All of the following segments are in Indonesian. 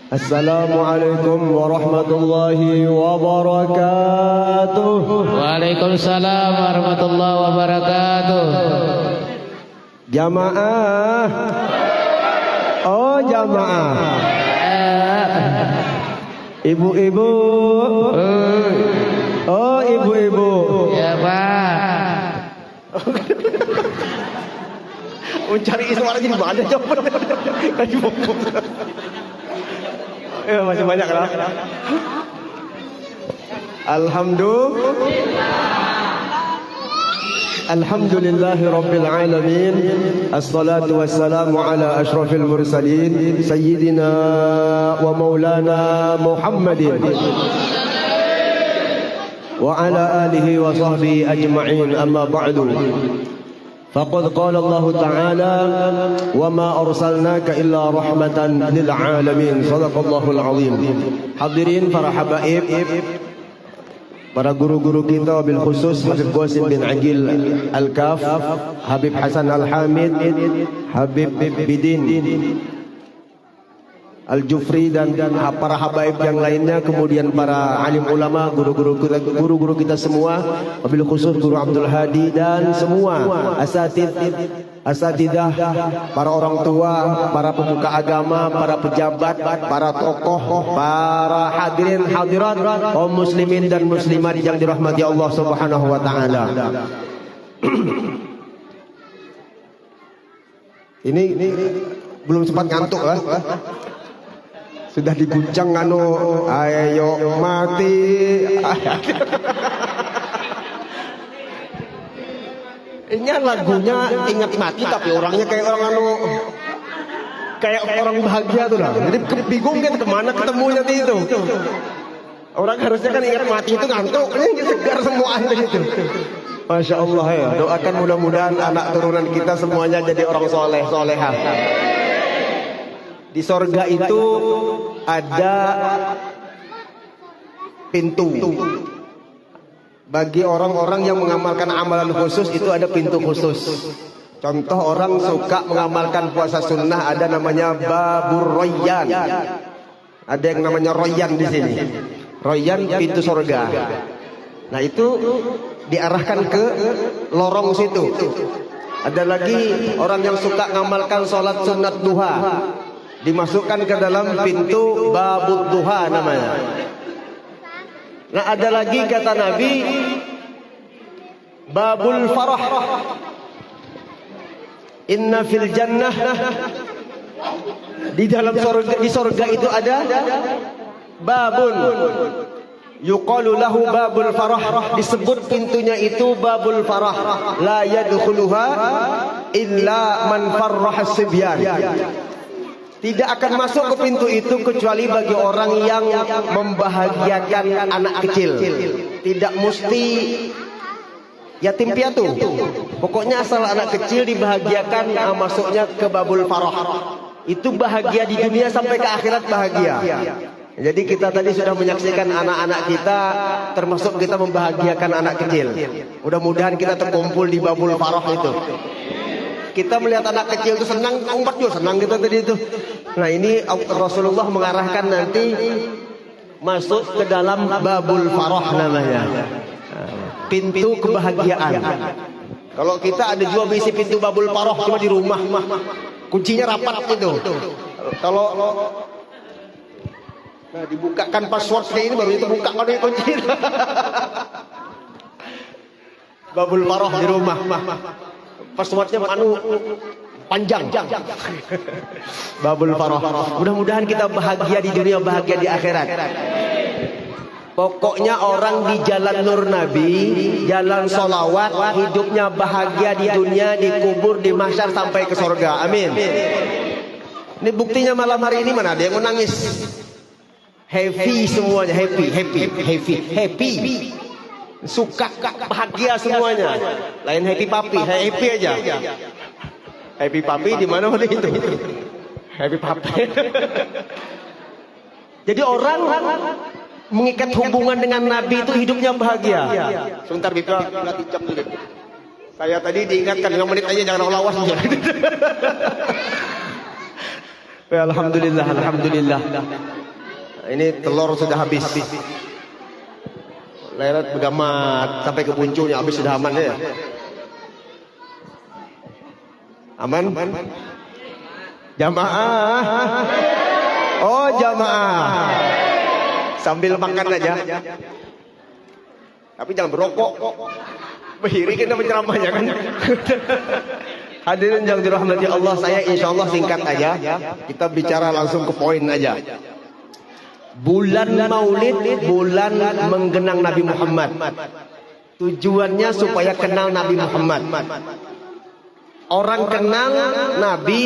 Assalamualaikum warahmatullahi wabarakatuh. Waalaikumsalam warahmatullahi wabarakatuh. Jamaah. Oh jamaah. Ibu-ibu. Oh ibu-ibu. Ya Pak. Mencari suara di mana coba? Ya, masih banyak lah. Alhamdulillahi Rabbil Alamin. Assalatu wassalamu ala ashrafil mursalin Sayyidina wa maulana Muhammadin wa ala alihi wa sahbihi ajma'in. Amma ba'du. Faqad qala Allah Ta'ala wa ma arsalnaka illa rahmatan lil alamin. Shadaqallahul azim. Hadirin para habaib, para guru-guru kita wabil khusus Habib Qasim bin Aqil Al-Kaf, Habib Hasan Al-Hamid, Habib Bidin Al-Jufri dan para habaib yang lainnya, kemudian para alim ulama, guru-guru kita semua, wabil khusus Guru Abdul Hadi dan semua asatidah, para orang tua, para pemuka agama, para pejabat, para tokoh, para hadirin hadirat, kaum muslimin dan muslimat yang dirahmati Allah Subhanahu wa taala. Ini belum sempat ngantuk lah. Sudah diguncang ayo mati. Ini lagunya ingat mati tapi orangnya kayak orang kayak orang bahagia tuh lah. Jadi bingung kan kemana ketemunya itu. Orang harusnya kan ingat mati itu ngantuk, ini segar semuanya gitu. Masya Allah ya. Doakan mudah-mudahan anak turunan kita semuanya jadi orang soleh solehah. Di sorga itu ada pintu. Bagi orang-orang yang mengamalkan amalan khusus itu ada pintu khusus. Contoh orang suka mengamalkan puasa sunnah, ada namanya Babur Royan. Ada yang namanya Royan di sini. Royan pintu sorga. Nah itu diarahkan ke lorong situ. Ada lagi orang yang suka mengamalkan sholat sunat duha, dimasukkan ke dalam pintu Babud Duha namanya. Nah ada lagi kata Nabi Babul Farah. Inna fil jannah, di dalam sorga itu ada babun yuqalu lahu babul farah, disebut pintunya itu babul farah, la yadkhuluha illa man farraha sibyan. Tidak akan masuk ke pintu itu kecuali bagi orang yang membahagiakan anak kecil. Tidak mesti yatim piatu. Pokoknya asal anak kecil dibahagiakan, masuknya ke babul farah. Itu bahagia di dunia sampai ke akhirat bahagia. Jadi kita tadi sudah menyaksikan anak-anak kita, termasuk kita membahagiakan anak kecil. Mudah-mudahan kita terkumpul di babul farah itu. Kita melihat anak kecil itu senang, umat juga senang kita tadi itu. Nah ini Rasulullah mengarahkan nanti masuk ke dalam babul farah namanya, pintu kebahagiaan. Kalau kita ada juga isi pintu babul farah cuma di rumah, kuncinya rapat itu. Kalau nah dibukakan passwordnya ini baru itu buka kalau kunci. Babul farah di rumah. Passwordnya panjang. Babul farah. Mudah-mudahan kita bahagia di dunia, bahagia di akhirat. Pokoknya orang di jalan nur Nabi, jalan solawat, hidupnya bahagia di dunia, dikubur, di mahsyar sampai ke surga. Amin. Ini buktinya malam hari ini mana ada yang menangis? Happy semuanya, happy. Suka, bahagia semuanya. Lain happy papi, happy aja. Happy papi di mana itu? Happy papi. Jadi orang mengikat hubungan dengan Nabi itu hidupnya bahagia. Sebentar Bika, latih jam dulu. Saya tadi diingatkan 5 menit aja jangan lawas. Ya, alhamdulillah, alhamdulillah. Ini telur sudah habis. Leret begamat sampai ke puncurnya habis sudah aman ya. Aman? Jamaah. Oh, jamaah. Sambil makan aja. Tapi jangan berokok. Bihiri kita penceramahnya kan. Hadirin yang dirahmati Allah, saya insya Allah singkat aja. Kita bicara langsung ke poin aja. Bulan Maulid, bulan menggenang Nabi Muhammad. Tujuannya supaya kenal Nabi Muhammad. Orang kenal Nabi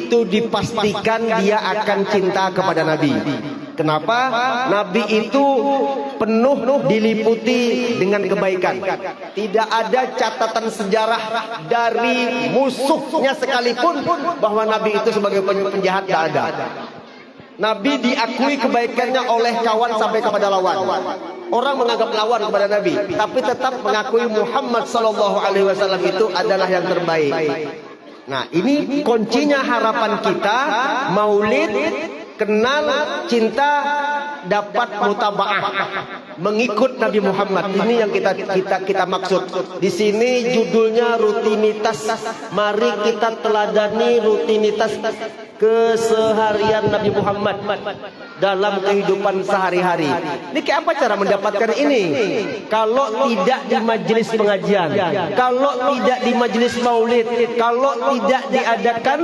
itu dipastikan dia akan cinta kepada Nabi. Kenapa? Nabi itu penuh diliputi dengan kebaikan. Tidak ada catatan sejarah dari musuhnya sekalipun bahwa Nabi itu sebagai penjahat, tidak ada. Nabi diakui kebaikannya oleh kawan sampai kepada lawan. Orang menganggap lawan kepada Nabi, tapi tetap mengakui Muhammad SAW itu adalah yang terbaik. Nah, ini kuncinya harapan kita. Maulid, kenal, cinta, dapat mutabaah, mengikut Nabi Muhammad. Ini yang kita maksud. Di sini judulnya rutinitas. Mari kita teladani rutinitas keseharian Nabi Muhammad dalam kehidupan sehari-hari. Ini kayak apa cara mendapatkan ini? Kalau tidak di majelis pengajian, kalau tidak di majelis maulid, kalau tidak diadakan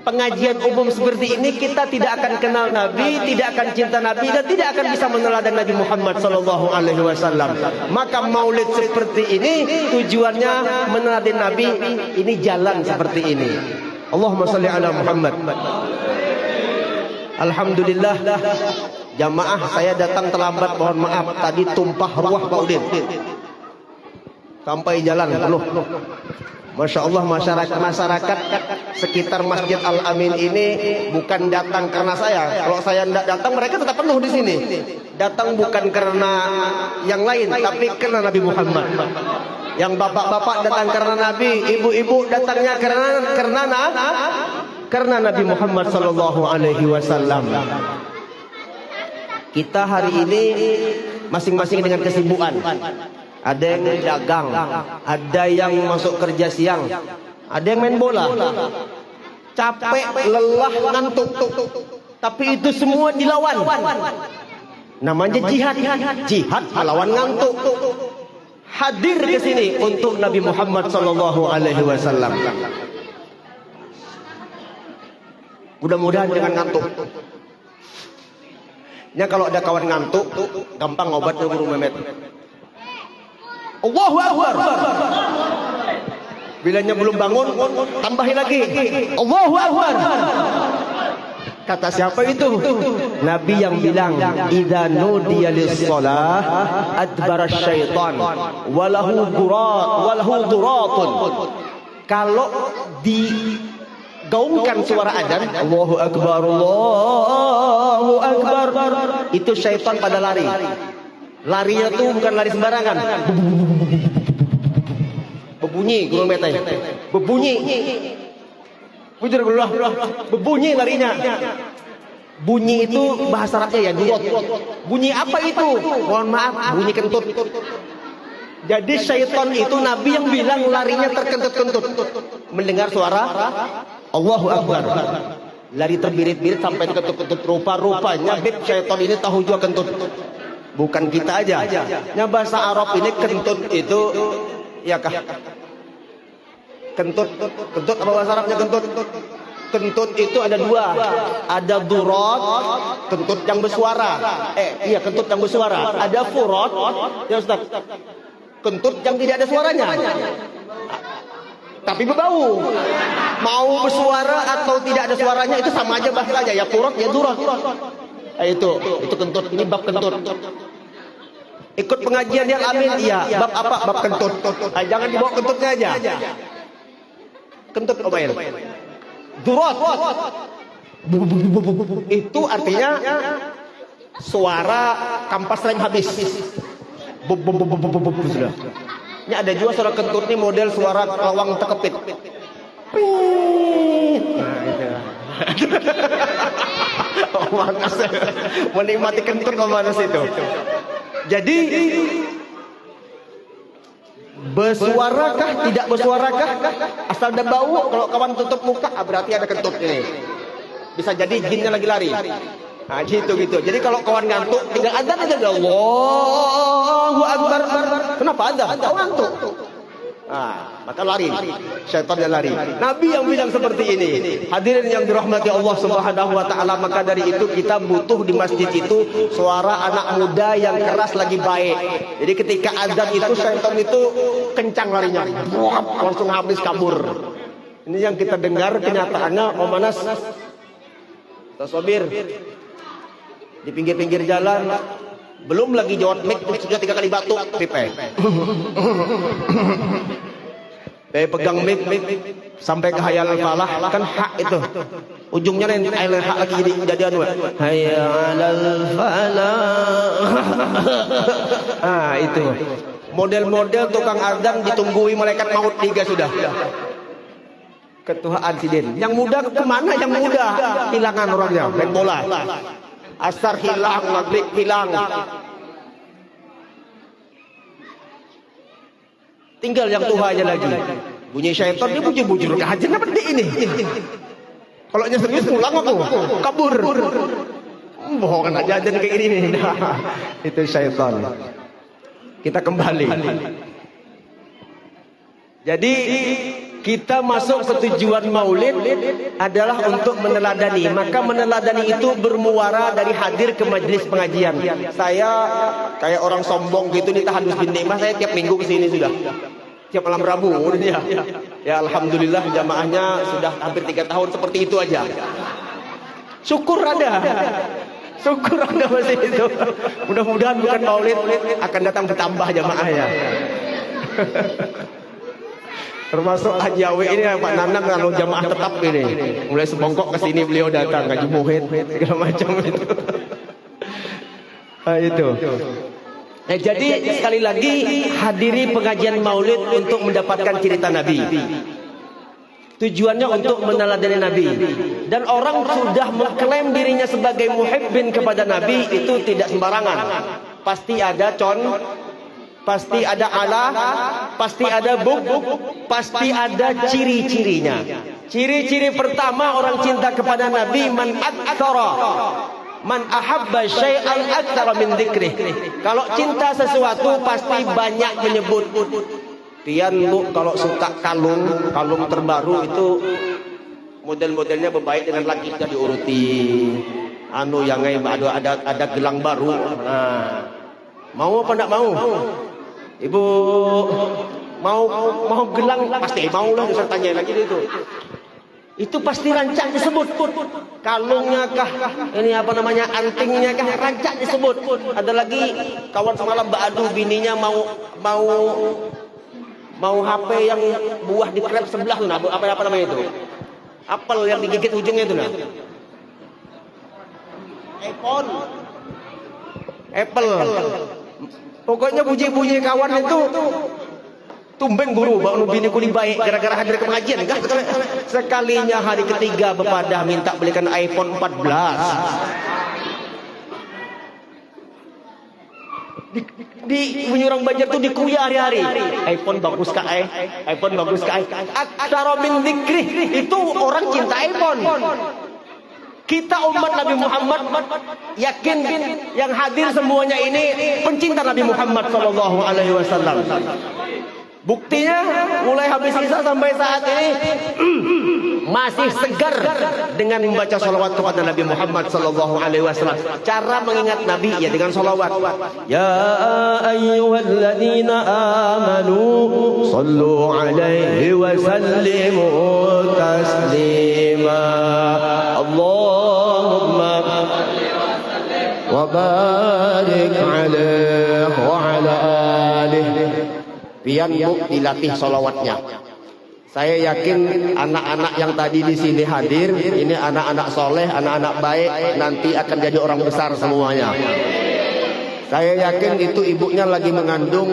pengajian umum seperti ini, kita tidak akan kenal Nabi, tidak akan cinta Nabi, dan tidak akan bisa meneladani Nabi Muhammad SAW. Maka maulid seperti ini tujuannya meneladani Nabi. Ini jalan seperti ini. Allahumma salli ala Muhammad. Alhamdulillah, jamaah saya datang terlambat, mohon maaf. Tadi tumpah ruah Pak Udin sampai jalan penuh. Masya Allah, masyarakat sekitar Masjid Al Amin ini bukan datang karena saya. Kalau saya tidak datang, mereka tetap penuh di sini. Datang bukan karena yang lain, tapi karena Nabi Muhammad. Yang bapak-bapak datang karena Nabi, ibu-ibu datangnya karena Nabi Muhammad SAW. Kita hari ini masing-masing dengan kesibukan. Ada yang dagang, ada yang masuk kerja siang, ada yang main bola. Capek, lelah, ngantuk. Tapi itu semua dilawan. Namanya jihad. Jihad melawan ngantuk. Hadir ke sini untuk Nabi Muhammad SAW. Mudah-mudahan jangan ngantuk. Ya, kalau ada kawan ngantuk, gampang obatnya Guru Mehmet. Allahu Akbar. Bilanya belum bangun, tambahin lagi. Allahu Akbar. Kata siapa itu? Nabi yang bilang, idza nudiya lis-shalah adbara syaitan walahu duratun. Kalau digaungkan suara adzan, Allahu Akbar, Allahu Akbar, itu syaitan pada lari. Larinya tuh bukan lari sembarangan. Bebunyi, Guru Mehmet. Bebunyi. Bujur Allah, berbunyi larinya. Bunyi itu bahasa Arabnya ya, durot. Bunyi apa itu? Mohon maaf, bunyi kentut. Jadi syaitan itu Nabi yang bilang larinya terkentut-kentut. Mendengar suara Allahu Akbar, lari terbirit-birit sampai kentut-kentut. Rupa-rupanya syaitan ini tahu juga kentut. Bukan kita aja. Yang bahasa Arab ini kentut itu ya kah? Kentut apa bahasa Arabnya kentut? Kentut itu ada dua. Ada durot, kentut yang bersuara. Iya, kentut yang bersuara. Ada furot, ya Ustaz, kentut yang tidak ada suaranya, tapi berbau. Mau bersuara atau tidak ada suaranya itu sama aja bahasanya. Ya furot, ya durot. Itu kentut. Ini bab kentut. Ikut pengajian yang amin, iya. Bab apa? Bab kentut. Jangan dibawa kentutnya aja. Kentut obail. Durot. Itu artinya suara kampas rem habis. Sudah. Ini ada juga suara kentut nih model suara lawang tekepit. Nah, itu. Oh, manas. Menikmati kentut manas itu. Jadi bersuarakah tidak bersuarakah? Asal ada bau, kalau kawan tutup muka berarti ada kentut ini. Bisa jadi jinnya lagi lari. Nah, gitu. Jadi kalau kawan ngantuk, tinggal adzan aja, Allahu Akbar. Kenapa ada? Kau ngantuk. Nah, maka lari. Syaitannya lari. Nabi yang bilang seperti ini. Hadirin yang dirahmati Allah Subhanahu wa taala, maka dari itu kita butuh di masjid itu suara anak muda yang keras lagi baik. Jadi ketika adzan itu syaitan itu kencang larinya. Buap, langsung habis kabur. Ini yang kita dengar kenyataannya. Om Manas, Sobir di pinggir-pinggir jalan, belum lagi jawab mic sudah 3 kali batuk, pipe. Pegang mic sampai ke hayal falah, kan hak itu. Ujungnya lain hak lagi jadi anu. Hayya 'alal falah. Ah, itu. Model-model tukang azan ditunggui malaikat maut 3 sudah. Ketuaan sidin. Yang muda kemana? Yang muda hilangan orangnya, main bola. Asar hilang, maghrib hilang. Tinggal yang tua aja lagi. Bunyi syaitan dia bujur-bujur ke hajar seperti ini. Kalau nya serius pulang aku kabur. Bohong aja kayak ini. Nah, itu syaitan. Kita kembali. Jadi kita masuk ke tujuan maulid adalah untuk meneladani. Maka meneladani itu bermuara dari hadir ke majelis pengajian. Saya kayak orang sombong gitu nih, tahadus bin nikmah, saya tiap minggu ke sini sudah. Tiap malam Rabu ya. Ya alhamdulillah jamaahnya sudah hampir 3 tahun seperti itu aja. Syukur ada. Syukur ada masih itu. Mudah-mudahan bukan maulid akan datang bertambah jamaahnya. Termasuk Haji Awi ini Pak Nanang kalau jamaah tetap ini. Mulai sebongkok ke sini beliau datang, Haji Muhid segala macam itu. Nah, itu. Nah, jadi sekali lagi hadiri pengajian Maulid untuk mendapatkan cerita Nabi. Tujuannya untuk meneladani Nabi. Dan orang sudah mengklaim dirinya sebagai muhibbin kepada Nabi itu tidak sembarangan. Pasti ada pasti ada ala, pasti ada buk, pasti ada ciri-cirinya. Ciri-ciri pertama orang cinta kepada Nabi, man ahabba syai'an aktsara min dzikrih. Kalau cinta sesuatu pasti banyak menyebut. Pian Bu, kalau suka kalung terbaru itu model-modelnya berbaik dengan laki sudah diuruti. Anu yang ada gelang baru. Nah, mau apa enggak mau? Ibu mau gelang pasti mau lah, saya tanya lagi itu. Itu pasti rancak disebut. Kalungnya kah? Ini apa namanya? Antingnya kah? Rancak disebut. Ada lagi kawan semalam beradu bininya mau HP yang buah di krep sebelah tuh, nah, apa namanya itu? Apel yang digigit ujungnya itu nah. Apple. Pokoknya bunyi-bunyi kawan itu tumbeng guru bawa bini kuli baik gara-gara hadir ke pengajian kan? Sekalinya hari ketiga bepadah minta belikan iPhone 14. Di Bunyurang Banjar tuh dikuya hari-hari. iPhone bagus kah? iPhone bagus kah? Aktsara min dzikrih. Itu orang cinta iPhone. Kita umat Nabi Muhammad yakin yang hadir semuanya ini pencinta Nabi Muhammad sallallahu alaihi wasallam. Buktinya mulai habis Isya sampai saat ini masih segar dengan membaca salawat kepada Nabi Muhammad sallallahu alaihi wasallam. Cara mengingat Nabi ya dengan salawat. Ya ayyuhalladzina amanu sallu alaihi wa sallimu taslima. Allahumma wa barik alaihi wa ala alihi. Pian Bu dilatih salawatnya. Saya yakin anak-anak yang tadi di sini hadir, ini anak-anak soleh, anak-anak baik, nanti akan jadi orang besar semuanya. Saya yakin itu ibunya lagi mengandung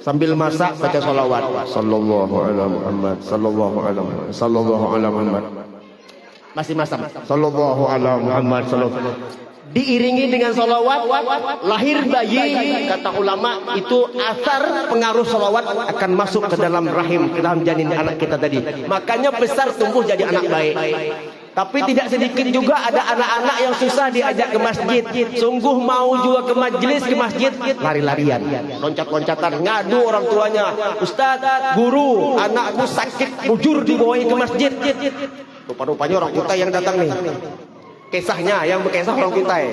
sambil masak baca salawat. Sallallahu alaihi Muhammad, sallallahu alaihi Muhammad, sallallahu alaihi Muhammad. masih masam. Sallallahu alaihi Muhammad sallallahu. Diiringi dengan salawat, lahir bayi, kata ulama itu asar pengaruh salawat akan masuk ke dalam rahim, ke dalam janin anak kita tadi. Makanya besar tumbuh jadi anak baik. Tapi tidak sedikit juga ada anak-anak yang susah diajak ke masjid. Sungguh mau juga ke majelis, ke masjid, lari-larian, loncat-loncatan, ngadu orang tuanya. Ustaz, guru, anakku sakit, bujur dibawain ke masjid. Rupa-rupanya orang Kutai yang datang nih. Kisahnya yang berkisah orang Kutai.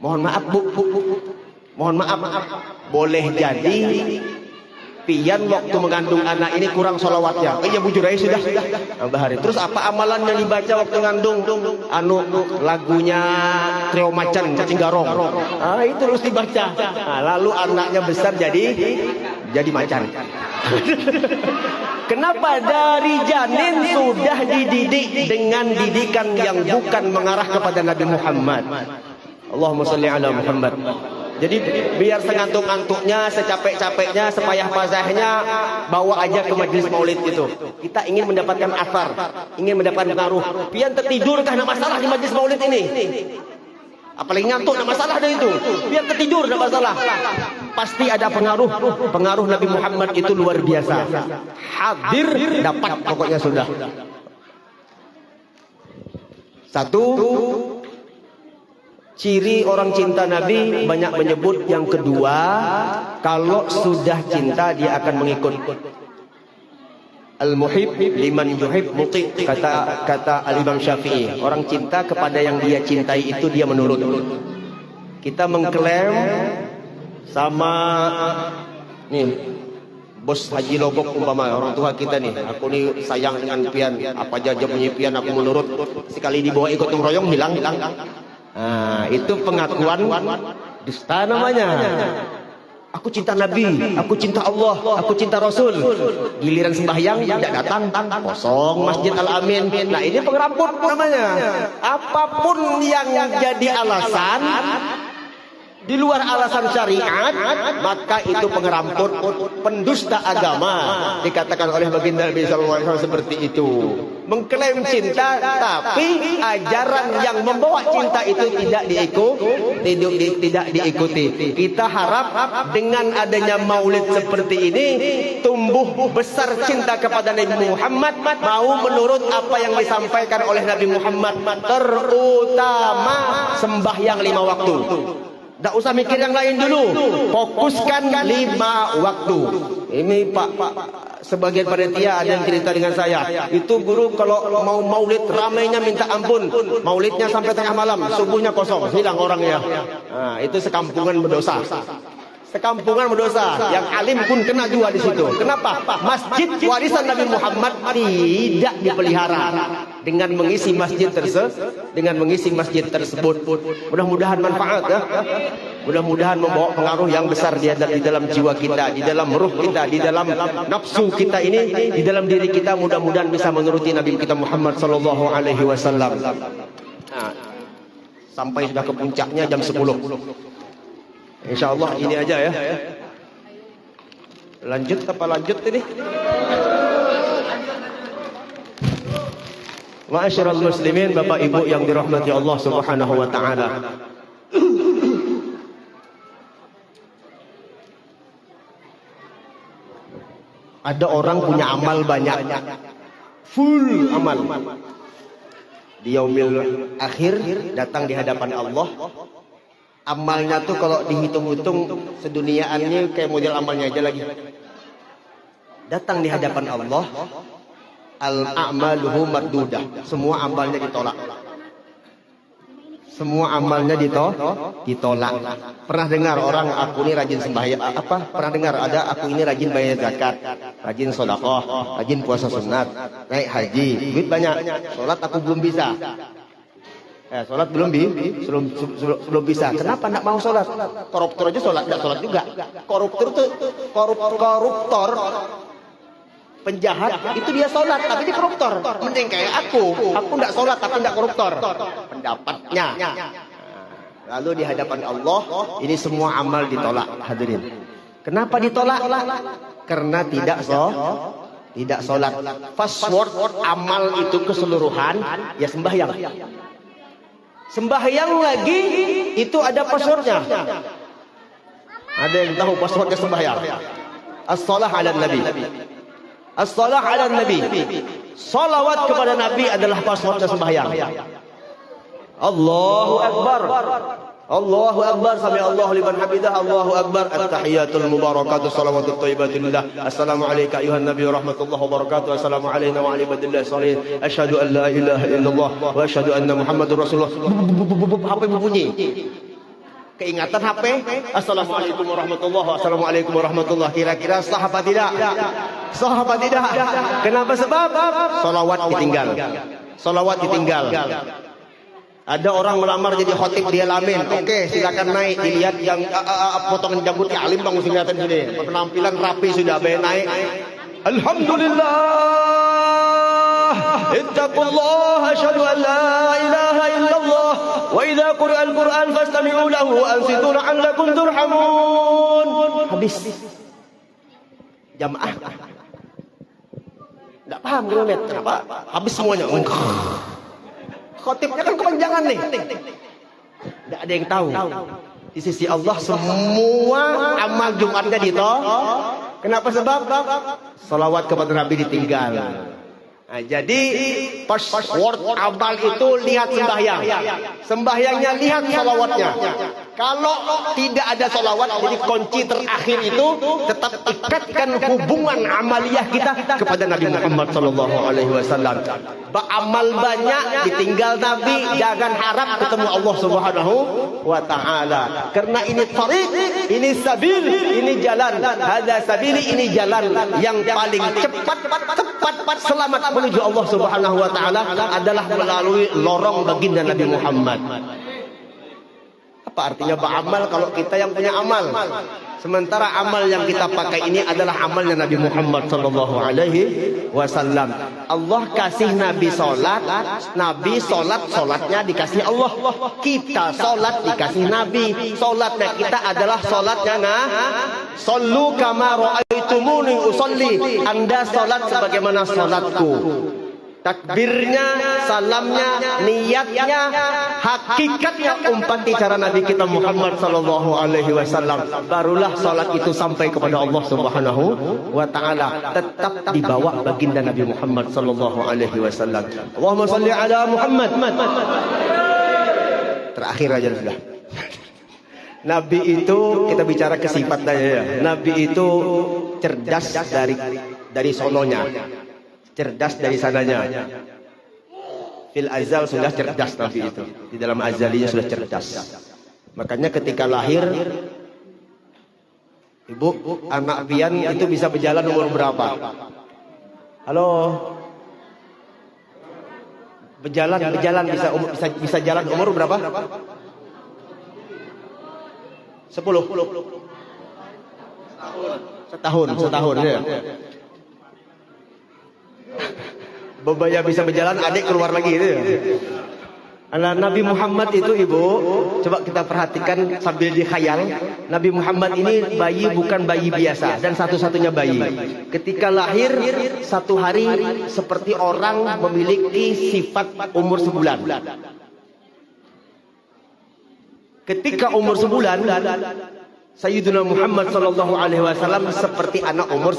Mohon maaf bu. Mohon maaf. Boleh jadi pian waktu mengandung anak ini kurang salawatnya. Iya bujur aja sudah. Bahari. Terus apa amalan yang dibaca waktu mengandung? Lagunya Trio Macan, Cacing Garong. Itu terus dibaca. Lalu anaknya besar jadi macan. Kenapa dari janin sudah dididik dengan didikan yang bukan mengarah kepada Nabi Muhammad? Allahumma sholli ala Muhammad. Jadi biar sengantuk-ngantuknya, secapek-capeknya, sepayah-pasahnya, bawa aja ke majelis maulid itu. Kita ingin mendapatkan asar, ingin mendapatkan pengaruh. Pian tertidur karena masalah di majelis maulid ini. Apalagi ngantuk, ada masalah dari itu. Biar tertidur, ada masalah. Pasti ada pengaruh. Pengaruh Nabi Muhammad itu luar biasa. Hadir, dapat pokoknya sudah. Satu, ciri orang cinta Nabi banyak menyebut. Yang kedua, kalau sudah cinta dia akan mengikut. Al-muhib liman yuhib muti, kata Al-Imam Syafi'i. Orang cinta kepada yang dia cintai itu dia menurut. Kita mengklaim sama nih bos Haji Lobok umpama orang tua kita nih, aku nih sayang dengan pian, apa aja punya pian aku menurut. Sekali dibawa ikut royong hilang. Itu pengakuan dusta namanya. Aku cinta Nabi, aku cinta Allah, aku cinta Rasul. Giliran sembahyang tidak datang, kosong Masjid Al-Amin. Nah ini pengeramput namanya. Apapun yang jadi alasan di luar alasan syariat, maka itu pengeramput, pendusta agama. Dikatakan oleh baginda Nabi SAW seperti itu. Mengklaim cinta, tapi ajaran yang membawa cinta itu tidak diikuti. Kita harap dengan adanya maulid seperti ini, tumbuh besar cinta kepada Nabi Muhammad, mau menurut apa yang disampaikan oleh Nabi Muhammad, terutama sembahyang 5 waktu. Tak usah mikir yang lain dulu. Fokuskan 5 waktu. Ini Pak sebagian panitia ada yang cerita dengan saya. Itu guru kalau mau maulid ramainya minta ampun. Maulidnya sampai tengah malam, subuhnya kosong, hilang orangnya. Itu sekampungan berdosa. Sekampungan berdosa. Yang alim pun kena juga di situ. Kenapa? Masjid warisan Nabi Muhammad tidak dipelihara dengan mengisi masjid tersebut. Mudah-mudahan manfaat ya. Mudah-mudahan membawa pengaruh yang besar di dalam jiwa kita, di dalam ruh kita, di dalam nafsu kita ini, di dalam diri kita. Mudah-mudahan bisa menuruti Nabi kita Muhammad sallallahu alaihi wasallam. Sampai sudah ke puncaknya jam 10. InsyaAllah ini aja ya. Lanjut ini? Ma'asyiral muslimin, Bapak Ibu yang dirahmati Allah Subhanahu wa taala. Ada orang punya amal banyak. Full amal. Di yaumil akhir datang di hadapan Allah. Amalnya tuh kalau dihitung-hitung seduniaannya kayak model amalnya aja lagi. Datang di hadapan Allah, al-a'maluhu mardudah. Semua amalnya ditolak. Semua amalnya ditolak. Pernah dengar orang aku ini rajin sembahyang Pernah dengar ada aku ini rajin bayar zakat, rajin sedekah, rajin puasa sunat, naik haji, duit banyak. Salat aku belum bisa. Sholat belum bisa. Kenapa nak mau sholat? Koruptor aja sholat, tidak sholat juga. Koruptor, penjahat itu dia sholat, tapi dia koruptor. Mending kayak aku tidak sholat tapi tidak koruptor. Pendapatnya. Lalu di hadapan Allah, ini semua amal ditolak. Hadirin. Kenapa ditolak? Karena Tidak sholat. Password amal itu keseluruhan ya sembahyang. Sembahyang lagi itu ada passwordnya. Ada yang tahu passwordnya sembahyang? As-shalah ala nabi. As-shalah ala nabi. Salawat kepada nabi adalah passwordnya sembahyang. Allahu akbar. Allahu akbar, sami Allahu liman hamidah, Allahu akbar, at-tahiyatul mubarakatuh, salawatut thayyibatillah. Assalamu alayka ayuhan nabiy rahmatullahi wabarakatuh. Assalamu alayna wa ala ibadillah shalihin. Asyhadu an la ilaha illallah wa asyhadu anna Muhammadur Rasulullah. HP berbunyi. Keingatan HP. Assalamualaikum warahmatullahi wabarakatuh. Assalamualaikum warahmatullahi. Kira-kira sah apa tidak? Sah apa tidak? Kenapa? Sebab salawat ditinggal. Salawat ditinggal. Ada orang melamar jadi khotib dia lamin. Oke, silakan naik. Dilihat yang potongan jambutnya alim bang, mesti kelihatan sini. Penampilan rapi sudah, naik. Alhamdulillah. Ittaqullah, asyhadu an la ilaha illallah. Wa idza quri'al Qur'an fastami'u lahu wa ansitu la'allakum turhamun. Habis. Jamaah. Enggak paham kenapa? Habis semuanya. Khotibnya kan kepanjangan nih. Tidak ada yang tahu. Di sisi Allah semua amal Jumatnya ditolak. Kenapa? Sebab salawat kepada Nabi ditinggal. Nah, jadi password amal itu lihat sembahyang. Sembahyangnya lihat salawatnya. Kalau tidak ada salawat, jadi kunci terakhir itu tetap ikatkan hubungan amaliyah kita kepada Nabi Muhammad SAW. Amal banyak ditinggal Nabi, jangan harap ketemu Allah Subhanahu wa Ta'ala. Karena ini tariq, ini sabil, ini jalan. Hada sabili, ini jalan yang paling cepat selamat menuju Allah Subhanahu wa Ta'ala adalah melalui lorong baginda Nabi Muhammad. Apa artinya beramal kalau kita yang punya amal? Sementara amal yang kita pakai ini adalah amalnya Nabi Muhammad sallallahu alaihi wasallam. Allah kasih Nabi salat, Nabi salatnya dikasih Allah. Kita salat dikasih Nabi. Salatnya kita adalah salatnya sallu kama raaitumuni usolli. Anda salat sebagaimana salatku. Takbirnya, salamnya, niatnya, hakikatnya umpati cara Nabi kita Muhammad sallallahu alaihi wasallam. Barulah salat itu sampai kepada Allah Subhanahu wa Ta'ala. Tetap dibawa baginda Nabi Muhammad sallallahu alaihi wasallam. Allahumma salli ala Muhammad. Terakhir aja sudah. Nabi itu kita bicara ke sifatnya ya. Nabi itu cerdas dari sononya. Cerdas dari sananya. Fil azal sudah cerdas Nabi itu. Di dalam azalinya sudah cerdas. Makanya ketika lahir, ibu, anak pian itu bisa berjalan umur berapa? Halo? Berjalan bisa jalan umur berapa? 10. Setahun ya. Bebaya bisa berjalan, adik keluar lagi itu ya. Nabi Muhammad itu ibu, coba kita perhatikan sambil dikhayal. Nabi Muhammad ini bayi bukan bayi biasa dan satu-satunya bayi. Ketika lahir satu hari seperti orang memiliki sifat umur sebulan. Ketika umur sebulan, Sayyidina Muhammad sallallahu alaihi wasallam seperti anak umur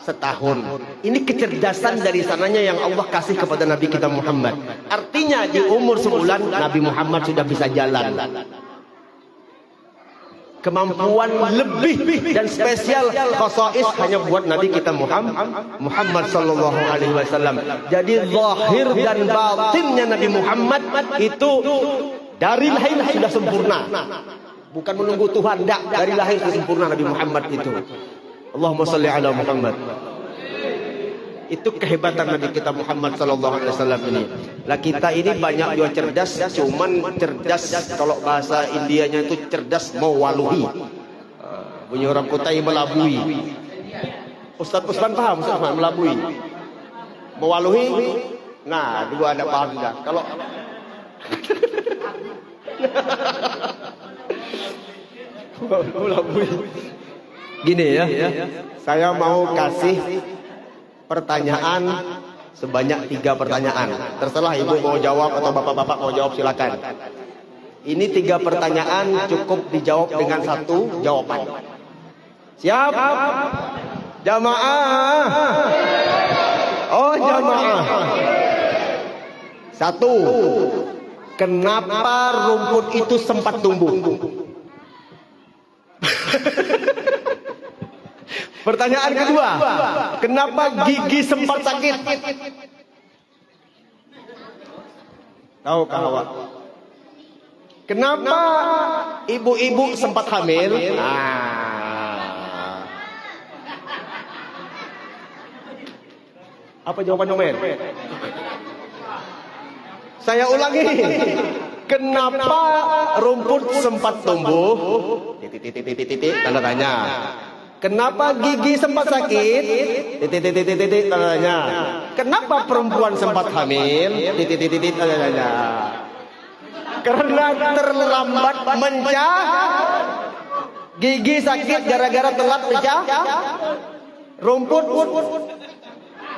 setahun. Ini kecerdasan dari sananya yang Allah kasih kepada Nabi kita Muhammad. Artinya di umur sebulan Nabi Muhammad sudah bisa jalan. Kemampuan lebih dan spesial khasais hanya buat Nabi kita Muhammad sallallahu alaihi wasallam. Jadi zahir dan batinnya Nabi Muhammad itu dari lahir sudah sempurna. Bukan menunggu Tuhan, enggak, dari lahir sudah sempurna Nabi Muhammad itu. Allahumma salli ala Muhammad. Itu kehebatan Nabi kita Muhammad sallallahu alaihi wasallam ini. Lah kita ini banyak juga cerdas, cuman cerdas kalau bahasa Indianya itu cerdas mewaluhi. Bunyi orang Kutai melabui. Ustaz Usman paham, Ustaz Usman melabui. Mewaluhi. Nah, dua ada paham enggak? Kalau melabui. Gini ya. Saya mau kasih pertanyaan sebanyak 3 pertanyaan. Terserah ibu mau jawab atau bapak-bapak mau jawab, silakan. Ini 3 pertanyaan cukup dijawab dengan 1 jawaban. Siap? Jamaah. Oh, jamaah. 1. Kenapa rumput itu sempat tumbuh? Pertanyaan kedua, kenapa gigi sempat sakit? Tahu Hawa? Kenapa ibu-ibu sempat hamil? Apa jawabannya, men? Saya ulangi. Kenapa rumput sempat tumbuh? Titik, tanda tanya. Kenapa gigi sempat sakit? Titik, tanda tanya. Kenapa perempuan sempat hamil? Titik, tanda tanya. Karena terlambat mencah. Gigi sakit gara-gara telat mencah. Rumput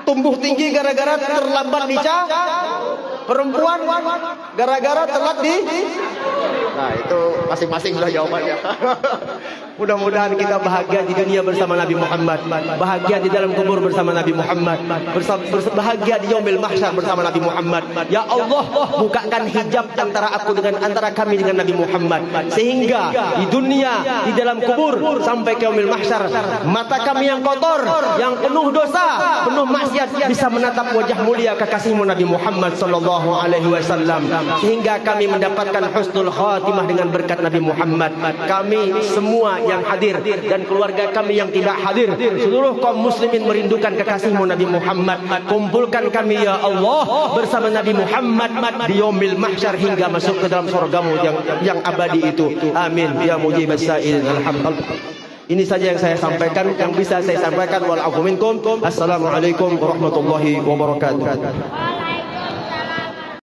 tumbuh tinggi gara-gara terlambat mencah. Perempuan gara-gara telat di. Nah, itu masing-masing lah jawabannya. Mudah-mudahan kita bahagia di dunia bersama Nabi Muhammad, bahagia di dalam kubur bersama Nabi Muhammad, bahagia di yaumil mahsyar bersama Nabi Muhammad. Ya Allah, bukakan hijab antara kami dengan Nabi Muhammad, sehingga di dunia, di dalam kubur sampai ke yaumil mahsyar, mata kami yang kotor, yang penuh dosa, penuh maksiat bisa menatap wajah mulia kekasihmu Nabi Muhammad sallallahu alaihi wasallam, sehingga kami mendapatkan husnul khatimah dengan berkat Nabi Muhammad. Kami semua yang hadir dan keluarga kami yang tidak hadir, seluruh kaum muslimin merindukan kekasihmu Nabi Muhammad. Kumpulkan kami ya Allah bersama Nabi Muhammad di yaumil mahsyar hingga masuk ke dalam surgamu yang abadi itu. Amin ya mujibas sa'il. Alhamdulillah. Ini saja yang saya sampaikan, yang bisa saya sampaikan. Wal afu minkum. Assalamualaikum warahmatullahi wabarakatuh.